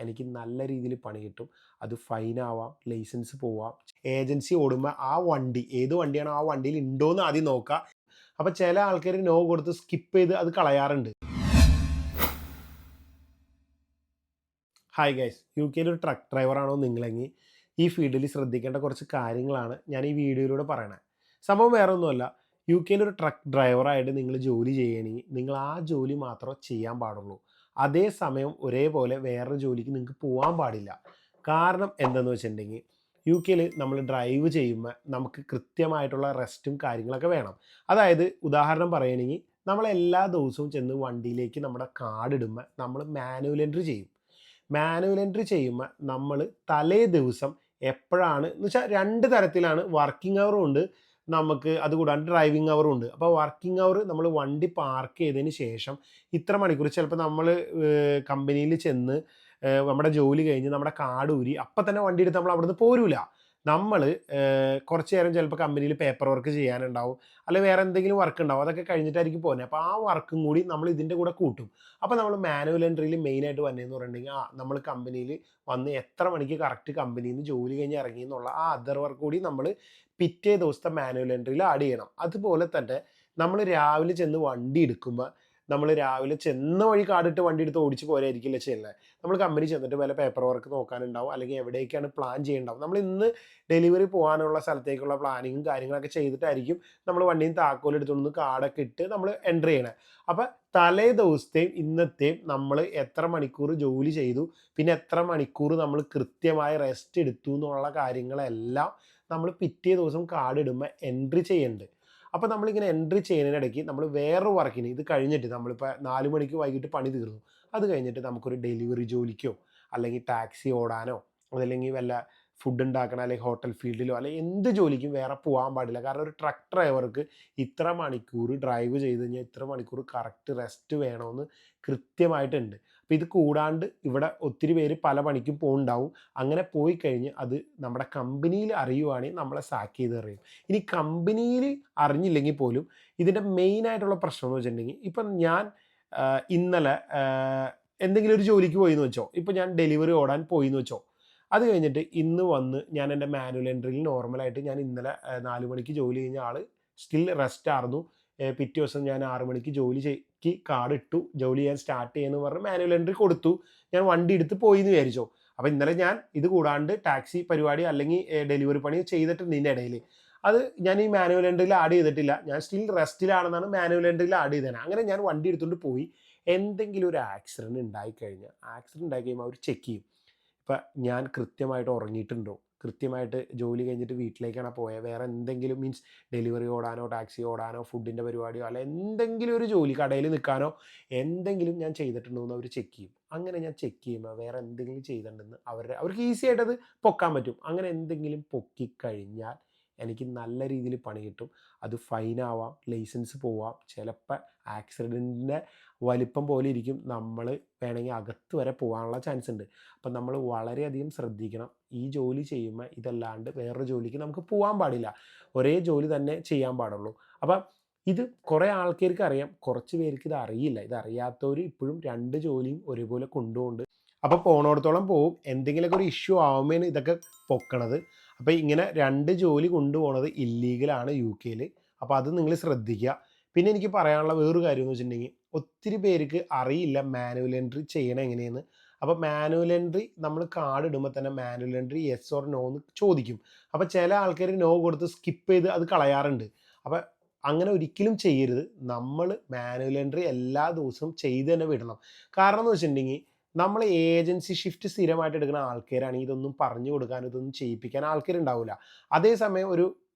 എനിക്ക് നല്ല രീതിയിൽ പണി കിട്ടും. അത് ഫൈനാവാം, ലൈസൻസ് പോവാം. ഏജൻസി ഓടുമ്പോൾ ആ വണ്ടി ഏത് വണ്ടിയാണോ ആ വണ്ടിയിൽ ഉണ്ടോയെന്ന് ആദ്യം നോക്കുക. അപ്പോൾ ചില ആൾക്കാർ നോ കൊടുത്ത് സ്കിപ്പ് ചെയ്ത് അത് കളയാറുണ്ട്. ഹായ് ഗൈസ്, യു കെയിൽ ഒരു ട്രക്ക് ഡ്രൈവറാണോ നിങ്ങളെങ്കിൽ ഈ ഫീൽഡിൽ ശ്രദ്ധിക്കേണ്ട കുറച്ച് കാര്യങ്ങളാണ് ഞാൻ ഈ വീഡിയോയിലൂടെ പറയണത്. സംഭവം വേറെ ഒന്നുമല്ല, യു കെയിൽ ഒരു ട്രക്ക് ഡ്രൈവറായിട്ട് നിങ്ങൾ ജോലി ചെയ്യണമെങ്കിൽ നിങ്ങൾ ആ ജോലി മാത്രമേ ചെയ്യാൻ പാടുള്ളൂ. അതേസമയം ഒരേപോലെ വേറൊരു ജോലിക്ക് നിങ്ങൾക്ക് പോകാൻ പാടില്ല. കാരണം എന്തെന്ന് വെച്ചിട്ടുണ്ടെങ്കിൽ യു കെയിൽ നമ്മൾ ഡ്രൈവ് ചെയ്യുമ്പോൾ നമുക്ക് കൃത്യമായിട്ടുള്ള റെസ്റ്റും കാര്യങ്ങളൊക്കെ വേണം. അതായത് ഉദാഹരണം പറയുകയാണെങ്കിൽ നമ്മൾ എല്ലാ ദിവസവും ചെന്ന് വണ്ടിയിലേക്ക് നമ്മുടെ കാർഡ് ഇടുമ്പോൾ നമ്മൾ മാനുവൽ എൻട്രി ചെയ്യും. മാനുവൽ എൻട്രി ചെയ്യുമ്പോൾ നമ്മൾ തലേ ദിവസം എപ്പോഴാണ് എന്ന് വെച്ചാൽ 2 തരത്തിലാണ്. വർക്കിംഗ് അവറും ഉണ്ട്, നമുക്ക് അതുകൂടാണ്ട് ഡ്രൈവിംഗ് അവറും ഉണ്ട്. അപ്പോൾ വർക്കിംഗ് അവർ നമ്മൾ വണ്ടി പാർക്ക് ചെയ്തതിന് ശേഷം ഇത്ര മണിക്കൂർ, ചിലപ്പോൾ നമ്മൾ കമ്പനിയിൽ ചെന്ന് നമ്മുടെ ജോലി കഴിഞ്ഞ് നമ്മുടെ കാർഡ് ഊരി അപ്പം തന്നെ വണ്ടി എടുത്ത് നമ്മൾ അവിടുന്ന് പോരൂല. നമ്മൾ കുറച്ച് നേരം ചിലപ്പോൾ കമ്പനിയിൽ പേപ്പർ വർക്ക് ചെയ്യാനുണ്ടാവും, അല്ലെങ്കിൽ വേറെ എന്തെങ്കിലും വർക്ക് ഉണ്ടാവും. അതൊക്കെ കഴിഞ്ഞിട്ടായിരിക്കും പോകുന്നത്. അപ്പോൾ ആ വർക്കും കൂടി നമ്മൾ ഇതിൻ്റെ കൂടെ കൂട്ടും. അപ്പോൾ നമ്മൾ മാനുവൽ എൻട്രിയിൽ മെയിനായിട്ട് വന്നതെന്ന് പറഞ്ഞിട്ടുണ്ടെങ്കിൽ നമ്മൾ കമ്പനിയിൽ വന്ന് എത്ര മണിക്ക് കറക്റ്റ് കമ്പനിയിൽ നിന്ന് ജോലി കഴിഞ്ഞ് ഇറങ്ങി എന്നുള്ള ആ അതർ വർക്ക് കൂടി നമ്മൾ പിറ്റേ ദിവസത്തെ മാനുവൽ എൻട്രിയിൽ ആഡ് ചെയ്യണം. അതുപോലെ തന്നെ നമ്മൾ രാവിലെ ചെന്ന് വണ്ടി എടുക്കുമ്പോൾ നമ്മൾ രാവിലെ ചെന്ന വഴി കാർഡിട്ട് വണ്ടി എടുത്ത് ഓടിച്ച് പോരായിരിക്കില്ല ചെയ്യുന്നത്. നമ്മൾ കമ്പനി ചെന്നിട്ട് വല്ല പേപ്പർ വർക്ക് നോക്കാനുണ്ടാവും, അല്ലെങ്കിൽ എവിടേക്കാണ് പ്ലാൻ ചെയ്യേണ്ടാവും. നമ്മൾ ഇന്ന് ഡെലിവറി പോകാനുള്ള സ്ഥലത്തേക്കുള്ള പ്ലാനിങ്ങും കാര്യങ്ങളൊക്കെ ചെയ്തിട്ടായിരിക്കും നമ്മൾ വണ്ടിയും താക്കോലെടുത്തുകൊണ്ട് കാർഡൊക്കെ ഇട്ട് നമ്മൾ എൻട്രി ചെയ്യണത്. അപ്പം തലേ ദിവസത്തെയും ഇന്നത്തെയും നമ്മൾ എത്ര മണിക്കൂർ ജോലി ചെയ്തു, പിന്നെ എത്ര മണിക്കൂർ നമ്മൾ കൃത്യമായി റെസ്റ്റ് എടുത്തു എന്നുള്ള കാര്യങ്ങളെല്ലാം നമ്മൾ പിറ്റേ ദിവസം കാർഡ് ഇടുമ്പോൾ എൻട്രി ചെയ്യുന്നുണ്ട്. അപ്പോൾ നമ്മളിങ്ങനെ എൻട്രി ചെയ്യുന്നതിനിടയ്ക്ക് നമ്മൾ വേറൊരു വർക്കിന് ഇത് കഴിഞ്ഞിട്ട് നമ്മളിപ്പോൾ 4 മണിക്ക് വൈകിട്ട് പണി തീർന്നു, അത് കഴിഞ്ഞിട്ട് നമുക്കൊരു ഡെലിവറി ജോലിക്കോ അല്ലെങ്കിൽ ടാക്സി ഓടാനോ അതല്ലെങ്കിൽ വല്ല ഫുഡ് ഉണ്ടാക്കണം അല്ലെങ്കിൽ ഹോട്ടൽ ഫീൽഡിലോ അല്ലെങ്കിൽ എന്ത് ജോലിക്കും വേറെ പോകാൻ പാടില്ല. കാരണം ഒരു ട്രക്ക് ഡ്രൈവർക്ക് ഇത്ര മണിക്കൂർ ഡ്രൈവ് ചെയ്ത് കഴിഞ്ഞാൽ ഇത്ര മണിക്കൂർ കറക്റ്റ് റെസ്റ്റ് വേണമെന്ന് കൃത്യമായിട്ടുണ്ട്. അപ്പോൾ ഇത് കൂടാണ്ട് ഇവിടെ ഒത്തിരി പേര് പല പണിക്കും പോകുന്നുണ്ടാവും. അങ്ങനെ പോയി കഴിഞ്ഞ് അത് നമ്മുടെ കമ്പനിയിൽ അറിയുവാണെങ്കിൽ നമ്മളെ സാക്ക് ചെയ്ത് അറിയും. ഇനി കമ്പനിയിൽ അറിഞ്ഞില്ലെങ്കിൽ പോലും ഇതിൻ്റെ മെയിനായിട്ടുള്ള പ്രശ്നം എന്ന് വെച്ചിട്ടുണ്ടെങ്കിൽ ഇപ്പം ഞാൻ ഇന്നലെ എന്തെങ്കിലും ഒരു ജോലിക്ക് പോയി എന്ന് വെച്ചോ, ഇപ്പം ഞാൻ ഡെലിവറി ഓടാൻ പോയി എന്ന് വെച്ചോ, അത് കഴിഞ്ഞിട്ട് ഇന്ന് വന്ന് ഞാൻ എൻ്റെ മാനുവൽ എൻട്രിയിൽ നോർമലായിട്ട് ഞാൻ ഇന്നലെ 4 മണിക്ക് ജോലി കഴിഞ്ഞ ആൾ സ്റ്റിൽ റെസ്റ്റ് ആയിരുന്നു. പിറ്റേ ദിവസം ഞാൻ 6 മണിക്ക് ജോലിക്ക് കാർഡ് ഇട്ടു, ജോലി ചെയ്യാൻ സ്റ്റാർട്ട് ചെയ്യുന്നു പറഞ്ഞ് മാനുവൽ എൻട്രി കൊടുത്തു, ഞാൻ വണ്ടി എടുത്ത് പോയി എന്ന് വിചാരിച്ചോ. അപ്പോൾ ഇന്നലെ ഞാൻ ഇത് കൂടാണ്ട് ടാക്സി പരിപാടി അല്ലെങ്കിൽ ഡെലിവറി പണി ചെയ്തിട്ടുണ്ട് ഇതിൻ്റെ ഇടയിൽ. അത് ഞാൻ ഈ മാനുവൽ എൻട്രിയിൽ ആഡ് ചെയ്തിട്ടില്ല, ഞാൻ സ്റ്റിൽ റെസ്റ്റിലാണെന്നാണ് മാനുവൽ എൻട്രിയിൽ ആഡ് ചെയ്തത്. അങ്ങനെ ഞാൻ വണ്ടി എടുത്തുകൊണ്ട് പോയി. എന്തെങ്കിലും ഒരു ആക്സിഡൻറ്റ് ഉണ്ടായിക്കഴിഞ്ഞാൽ അവർ ചെക്ക് ചെയ്യും. ഇപ്പം ഞാൻ കൃത്യമായിട്ട് ഉറങ്ങിയിട്ടുണ്ടോ, കൃത്യമായിട്ട് ജോലി കഴിഞ്ഞിട്ട് വീട്ടിലേക്കാണ് പോയത്, വേറെ എന്തെങ്കിലും മീൻസ് ഡെലിവറി ഓടാനോ ടാക്സി ഓടാനോ ഫുഡിൻ്റെ പരിപാടിയോ അല്ല എന്തെങ്കിലും ഒരു ജോലി കടയിൽ നിൽക്കാനോ എന്തെങ്കിലും ഞാൻ ചെയ്തിട്ടുണ്ടോ എന്ന് അവർ ചെക്ക് ചെയ്യും. അങ്ങനെ ഞാൻ ചെക്ക് ചെയ്യുമ്പോൾ വേറെ എന്തെങ്കിലും ചെയ്തിട്ടുണ്ടെന്ന് അവർക്ക് ഈസി ആയിട്ടത് പൊക്കാൻ പറ്റും. അങ്ങനെ എന്തെങ്കിലും പൊക്കിക്കഴിഞ്ഞാൽ എനിക്ക് നല്ല രീതിയിൽ പണി കിട്ടും. അത് ഫൈനാവാം, ലൈസൻസ് പോവാം, ചിലപ്പോൾ ആക്സിഡൻറ്റിൻ്റെ വലിപ്പം പോലെ ഇരിക്കും, നമ്മൾ വേണമെങ്കിൽ അകത്ത് വരെ പോകാനുള്ള ചാൻസ് ഉണ്ട്. അപ്പം നമ്മൾ വളരെയധികം ശ്രദ്ധിക്കണം. ഈ ജോലി ചെയ്യുമ്പോൾ ഇതല്ലാണ്ട് വേറൊരു ജോലിക്ക് നമുക്ക് പോകാൻ പാടില്ല, ഒരേ ജോലി തന്നെ ചെയ്യാൻ പാടുള്ളൂ. അപ്പം ഇത് കുറേ ആൾക്കാർക്ക് അറിയാം, കുറച്ച് പേർക്ക് ഇത് അറിയില്ല. ഇതറിയാത്തവർ ഇപ്പോഴും 2 ജോലിയും ഒരുപോലെ കൊണ്ടുപോകുന്നുണ്ട്. അപ്പോൾ പോണോടത്തോളം പോവും, എന്തെങ്കിലുമൊക്കെ ഒരു ഇഷ്യൂ ആവുമ്പോഴാണ് ഇതൊക്കെ പൊക്കണത്. അപ്പോൾ ഇങ്ങനെ 2 ജോലി കൊണ്ടുപോകുന്നത് ഇല്ലീഗലാണ് യു കെയിൽ. അപ്പോൾ അത് നിങ്ങൾ ശ്രദ്ധിക്കുക. പിന്നെ എനിക്ക് പറയാനുള്ള വേറൊരു കാര്യം എന്ന് വെച്ചിട്ടുണ്ടെങ്കിൽ ഒത്തിരി പേർക്ക് അറിയില്ല മാനുവൽ എൻട്രി ചെയ്യണം എങ്ങനെയെന്ന്. അപ്പോൾ മാനുവൽ എൻട്രി നമ്മൾ കാർഡ് ഇടുമ്പോൾ തന്നെ manual entry yes or no എന്ന് ചോദിക്കും. അപ്പോൾ ചില ആൾക്കാർ നോ കൊടുത്ത് സ്കിപ്പ് ചെയ്ത് അത് കളയാറുണ്ട്. അപ്പോൾ അങ്ങനെ ഒരിക്കലും ചെയ്യരുത്. നമ്മൾ മാനുവൽ എൻട്രി എല്ലാ ദിവസവും ചെയ്ത് തന്നെ വിടണം. കാരണം എന്ന് വെച്ചിട്ടുണ്ടെങ്കിൽ നമ്മൾ ഏജൻസി ഷിഫ്റ്റ് സ്ഥിരമായിട്ട് എടുക്കുന്ന ആൾക്കാരാണെങ്കിൽ ഇതൊന്നും പറഞ്ഞു കൊടുക്കാൻ ഇതൊന്നും ചെയ്യിപ്പിക്കാൻ ആൾക്കാരുണ്ടാവില്ല. അതേസമയം ഒരു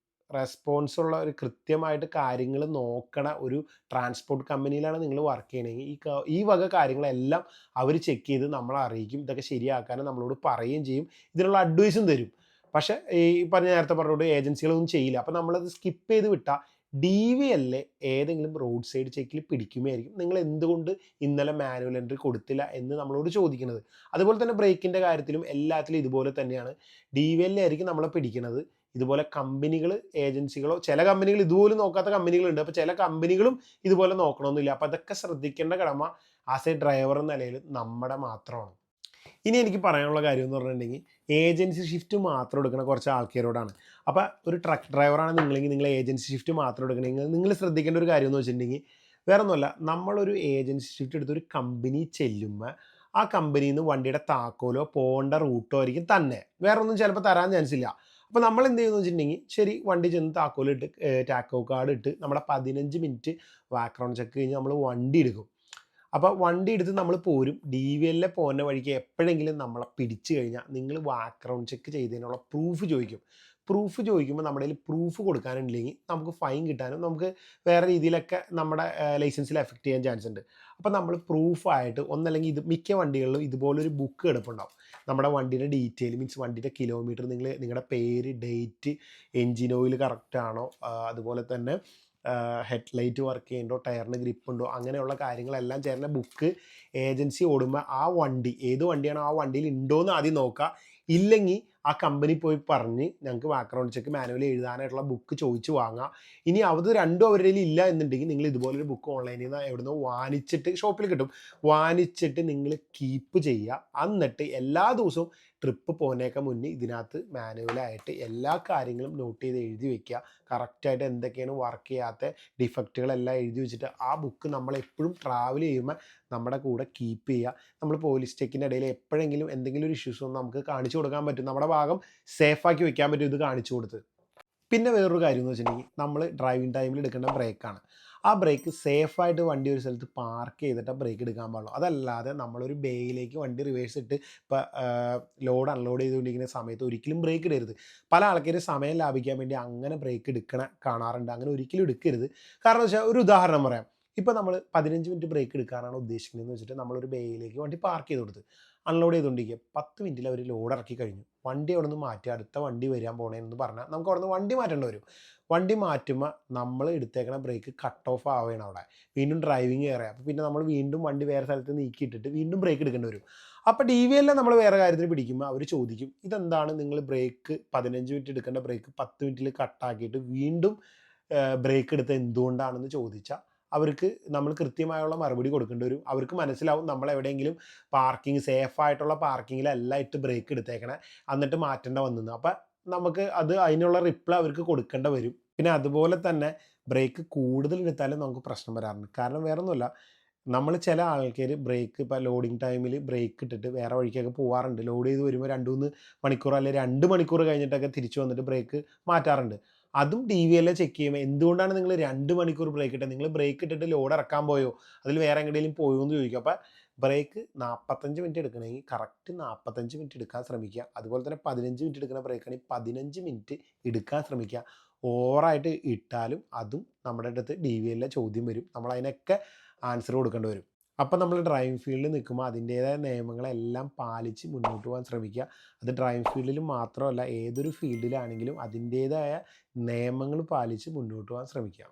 റെസ്പോൺസുള്ള ഒരു കൃത്യമായിട്ട് കാര്യങ്ങൾ നോക്കണ ഒരു ട്രാൻസ്പോർട്ട് കമ്പനിയിലാണ് നിങ്ങൾ വർക്ക് ചെയ്യണമെങ്കിൽ ഈ വക കാര്യങ്ങളെല്ലാം അവർ ചെക്ക് ചെയ്ത് നമ്മളെ അറിയിക്കും. ഇതൊക്കെ ശരിയാക്കാനും നമ്മളോട് പറയുകയും ചെയ്യും, ഇതിനുള്ള അഡ്വൈസും തരും. പക്ഷേ ഈ നേരത്തെ പറഞ്ഞോട്ട് ഏജൻസികളൊന്നും ചെയ്യില്ല. അപ്പോൾ നമ്മളത് സ്കിപ്പ് ചെയ്ത് വിട്ടാൽ DVL ഏതെങ്കിലും റോഡ് സൈഡ് ചെക്കിൽ പിടിക്കുമായിരിക്കും. നിങ്ങൾ എന്തുകൊണ്ട് ഇന്നലെ മാനുവൽ എൻട്രി കൊടുത്തില്ല എന്ന് നമ്മളോട് ചോദിക്കുന്നത്. അതുപോലെ തന്നെ ബ്രേക്കിൻ്റെ കാര്യത്തിലും എല്ലാത്തിലും ഇതുപോലെ തന്നെയാണ്. DVL ആയിരിക്കും നമ്മളെ പിടിക്കുന്നത്. ഇതുപോലെ കമ്പനികൾ ഏജൻസികളോ ചില കമ്പനികൾ ഇതുപോലും നോക്കാത്ത കമ്പനികളുണ്ട്. അപ്പോൾ ചില കമ്പനികളും ഇതുപോലെ നോക്കണമെന്നില്ല. അപ്പോൾ അതൊക്കെ ശ്രദ്ധിക്കേണ്ട കടമ ആസ് എ ഡ്രൈവർ എന്ന നിലയിൽ നമ്മുടെ മാത്രമാണ്. ഇനി എനിക്ക് പറയാനുള്ള കാര്യം എന്ന് പറഞ്ഞിട്ടുണ്ടെങ്കിൽ ഏജൻസി ഷിഫ്റ്റ് മാത്രം എടുക്കുന്ന കുറച്ച് ആൾക്കാരോടാണ്. അപ്പോൾ ഒരു ട്രക്ക് ഡ്രൈവറാണ് നിങ്ങളെങ്കിൽ നിങ്ങൾ ഏജൻസി ഷിഫ്റ്റ് മാത്രം എടുക്കണമെങ്കിൽ നിങ്ങൾ ശ്രദ്ധിക്കേണ്ട ഒരു കാര്യം എന്ന് വെച്ചിട്ടുണ്ടെങ്കിൽ വേറെ ഒന്നുമല്ല, നമ്മളൊരു ഏജൻസി ഷിഫ്റ്റ് എടുത്ത് ഒരു കമ്പനി ചെല്ലുമ്പോൾ ആ കമ്പനിയിൽ നിന്ന് വണ്ടിയുടെ താക്കോലോ പോകേണ്ട റൂട്ടോ ആയിരിക്കും തന്നെ, വേറെ ഒന്നും ചിലപ്പോൾ തരാൻ ചാൻസ് ഇല്ല. അപ്പോൾ നമ്മൾ എന്ത് ചെയ്യുന്നു വെച്ചിട്ടുണ്ടെങ്കിൽ ശരി വണ്ടി ചെന്ന് താക്കോലിട്ട് ടാക്കോ കാർഡ് ഇട്ട് നമ്മുടെ 15 മിനിറ്റ് ബാക്ക്ഗ്രൗണ്ട് ചെക്ക് കഴിഞ്ഞ് നമ്മൾ വണ്ടി എടുക്കും. അപ്പോൾ വണ്ടി എടുത്ത് നമ്മൾ പോരും. DVL പോകുന്ന വഴിക്ക് എപ്പോഴെങ്കിലും നമ്മളെ പിടിച്ചു കഴിഞ്ഞാൽ നിങ്ങൾ ബാക്ക്ഗ്രൗണ്ട് ചെക്ക് ചെയ്തതിനുള്ള പ്രൂഫ് ചോദിക്കും. പ്രൂഫ് ചോദിക്കുമ്പോൾ നമ്മുടെ കയ്യിൽ പ്രൂഫ് കൊടുക്കാനുണ്ടെങ്കിൽ നമുക്ക് ഫൈൻ കിട്ടാനും നമുക്ക് വേറെ രീതിയിലൊക്കെ നമ്മുടെ ലൈസൻസിൽ എഫക്റ്റ് ചെയ്യാൻ ചാൻസ് ഉണ്ട്. അപ്പോൾ നമ്മൾ പ്രൂഫായിട്ട് ഒന്നല്ലെങ്കിൽ മിക്ക വണ്ടികളിലും ഇതുപോലൊരു ബുക്ക് കിടപ്പുണ്ടാവും. നമ്മുടെ വണ്ടിയുടെ ഡീറ്റെയിൽ മീൻസ് വണ്ടിയുടെ കിലോമീറ്റർ, നിങ്ങളുടെ പേര്, ഡേറ്റ്, എൻജിൻ ഓയിൽ കറക്റ്റാണോ, അതുപോലെ തന്നെ ഹെഡ്ലൈറ്റ് വർക്ക് ചെയ്യുന്നുണ്ടോ, ടയറിന് ഗ്രിപ്പുണ്ടോ, അങ്ങനെയുള്ള കാര്യങ്ങളെല്ലാം ചേർന്ന ബുക്ക് ഏജൻസി ഓടുമ്പോൾ ആ വണ്ടി ഏത് വണ്ടിയാണോ ആ വണ്ടിയിൽ ഉണ്ടോയെന്ന് ആദ്യം നോക്കുക. ഇല്ലെങ്കിൽ ആ കമ്പനി പോയി പറഞ്ഞ് ഞങ്ങൾക്ക് ബാക്ക്ഗ്രൗണ്ട് ചെക്ക് മാനുവലി എഴുതാനായിട്ടുള്ള ബുക്ക് ചോദിച്ച് വാങ്ങുക. ഇനി അത് രണ്ടും അവരുടെ കയ്യിൽ ഇല്ല എന്നുണ്ടെങ്കിൽ നിങ്ങൾ ഇതുപോലൊരു ബുക്ക് ഓൺലൈനിൽ നിന്ന് എവിടുന്നോ വാങ്ങിച്ചിട്ട്, ഷോപ്പിൽ കിട്ടും, വാങ്ങിച്ചിട്ട് നിങ്ങൾ കീപ്പ് ചെയ്യുക. എന്നിട്ട് എല്ലാ ദിവസവും ട്രിപ്പ് പോകുന്നേക്കാൾ മുന്നേ ഇതിനകത്ത് മാനുവലായിട്ട് എല്ലാ കാര്യങ്ങളും നോട്ട് ചെയ്ത് എഴുതി വെക്കുക. കറക്റ്റായിട്ട് എന്തൊക്കെയാണ് വർക്ക് ചെയ്യാത്ത ഡിഫക്റ്റുകളെല്ലാം എഴുതി വെച്ചിട്ട് ആ ബുക്ക് നമ്മൾ എപ്പോഴും ട്രാവൽ ചെയ്യുമ്പോൾ നമ്മുടെ കൂടെ കീപ്പ് ചെയ്യുക. നമ്മൾ പോലീസ് ചെക്കിൻ്റെ ഇടയിൽ എപ്പോഴെങ്കിലും എന്തെങ്കിലും ഒരു ഇഷ്യൂസ് ഒന്നും നമുക്ക് കാണിച്ചു കൊടുക്കാൻ പറ്റും, നമ്മുടെ ഭാഗം സേഫാക്കി വെക്കാൻ പറ്റും ഇത് കാണിച്ചു കൊടുത്ത്. പിന്നെ വേറൊരു കാര്യം എന്ന് വെച്ചിട്ടുണ്ടെങ്കിൽ നമ്മൾ ഡ്രൈവിംഗ് ടൈമിൽ എടുക്കേണ്ട ബ്രേക്കാണ്. ആ ബ്രേക്ക് സേഫായിട്ട് വണ്ടി ഒരു സ്ഥലത്ത് പാർക്ക് ചെയ്തിട്ട് ബ്രേക്ക് എടുക്കാൻ പാടുള്ളൂ. അതല്ലാതെ നമ്മളൊരു ബേയിലേക്ക് വണ്ടി റിവേഴ്സ് ഇട്ട് ഇപ്പോൾ ലോഡ് അൺലോഡ് ചെയ്തുകൊണ്ടിരിക്കുന്ന സമയത്ത് ഒരിക്കലും ബ്രേക്ക് ഇടരുത്. പല ആൾക്കാരും സമയം ലാഭിക്കാൻ വേണ്ടി അങ്ങനെ ബ്രേക്ക് എടുക്കണ കാണാറുണ്ട്. അങ്ങനെ ഒരിക്കലും എടുക്കരുത്. കാരണം വെച്ചാൽ ഒരു ഉദാഹരണം പറയാം. ഇപ്പോൾ നമ്മൾ 15 മിനിറ്റ് ബ്രേക്ക് എടുക്കാനാണ് ഉദ്ദേശിക്കുന്നതെന്ന് വെച്ചിട്ട് നമ്മളൊരു ബേയിലേക്ക് വണ്ടി പാർക്ക് ചെയ്ത് കൊടുത്ത് അൺലോഡ് ചെയ്തുകൊണ്ടിരിക്കുക. 10 മിനിറ്റിൽ അവർ ലോഡ് ഇറക്കി കഴിഞ്ഞു. വണ്ടി അവിടെ നിന്ന് മാറ്റി അടുത്ത വണ്ടി വരാൻ പോകണമെന്ന് പറഞ്ഞാൽ നമുക്ക് അവിടെ നിന്ന് വണ്ടി മാറ്റേണ്ടി വരും. വണ്ടി മാറ്റുമ്പോൾ നമ്മൾ എടുത്തേക്കണ ബ്രേക്ക് കട്ട് ഓഫ് ആവുകയാണ് അവിടെ. വീണ്ടും ഡ്രൈവിങ് കയറുക. അപ്പോൾ പിന്നെ നമ്മൾ വീണ്ടും വണ്ടി വേറെ സ്ഥലത്ത് നീക്കിയിട്ടിട്ട് വീണ്ടും ബ്രേക്ക് എടുക്കേണ്ടി വരും. അപ്പോൾ DVL നമ്മൾ വേറെ കാര്യത്തിന് പിടിക്കുമ്പോൾ അവർ ചോദിക്കും, ഇതെന്താണ് നിങ്ങൾ ബ്രേക്ക് 15 മിനിറ്റ് എടുക്കേണ്ട ബ്രേക്ക് 10 മിനിറ്റിൽ കട്ടാക്കിയിട്ട് വീണ്ടും ബ്രേക്ക് എടുത്ത് എന്തുകൊണ്ടാണെന്ന് ചോദിച്ചാൽ അവർക്ക് നമ്മൾ കൃത്യമായുള്ള മറുപടി കൊടുക്കേണ്ടി വരും. അവർക്ക് മനസ്സിലാവും നമ്മൾ എവിടെയെങ്കിലും പാർക്കിംഗ് സേഫായിട്ടുള്ള പാർക്കിങ്ങിലല്ല ഇട്ട് ബ്രേക്ക് എടുത്തേക്കണേ, എന്നിട്ട് മാറ്റേണ്ട വന്നത്. അപ്പം നമുക്ക് അതിനുള്ള റിപ്ലൈ അവർക്ക് കൊടുക്കേണ്ടി വരും. പിന്നെ അതുപോലെ തന്നെ ബ്രേക്ക് കൂടുതൽ എടുത്താലും നമുക്ക് പ്രശ്നം വരാറുണ്ട്. കാരണം വേറെ ഒന്നുമില്ല, നമ്മൾ ചില ആൾക്കാർ ബ്രേക്ക് ഇപ്പോൾ ലോഡിങ് ടൈമിൽ ബ്രേക്ക് ഇട്ടിട്ട് വേറെ വഴിക്കൊക്കെ പോകാറുണ്ട്. ലോഡ് ചെയ്ത് വരുമ്പോൾ 2-3 മണിക്കൂർ അല്ലെങ്കിൽ 2 മണിക്കൂർ കഴിഞ്ഞിട്ടൊക്കെ തിരിച്ചു വന്നിട്ട് ബ്രേക്ക് മാറ്റാറുണ്ട്. അതും DVL ചെക്ക് ചെയ്യുമ്പോൾ എന്തുകൊണ്ടാണ് നിങ്ങൾ 2 മണിക്കൂർ ബ്രേക്ക് ഇട്ടത്, നിങ്ങൾ ബ്രേക്ക് ഇട്ടിട്ട് ലോഡ് ഇറക്കാൻ പോയോ, അതിൽ വേറെ എങ്ങനെയും പോയോ എന്ന് ചോദിക്കും. അപ്പോൾ ബ്രേക്ക് 45 മിനിറ്റ് എടുക്കണമെങ്കിൽ കറക്റ്റ് 45 മിനിറ്റ് എടുക്കാൻ ശ്രമിക്കുക. അതുപോലെ തന്നെ 15 മിനിറ്റ് എടുക്കുന്ന ബ്രേക്കാണെങ്കിൽ 15 മിനിറ്റ് എടുക്കാൻ ശ്രമിക്കുക. ഓവറായിട്ട് ഇട്ടാലും അതും നമ്മുടെ അടുത്ത് DVL ചോദ്യം വരും. നമ്മൾ അതിനൊക്കെ ആൻസർ കൊടുക്കേണ്ടി വരും. അപ്പം നമ്മൾ ഡ്രൈവിംഗ് ഫീൽഡിൽ നിൽക്കുമ്പോൾ അതിൻ്റേതായ നിയമങ്ങളെല്ലാം പാലിച്ച് മുന്നോട്ട് പോകാൻ ശ്രമിക്കുക. അത് ഡ്രൈവിംഗ് ഫീൽഡിൽ മാത്രമല്ല, ഏതൊരു ഫീൽഡിലാണെങ്കിലും അതിൻ്റേതായ നിയമങ്ങൾ പാലിച്ച് മുന്നോട്ട് പോകാൻ ശ്രമിക്കുക.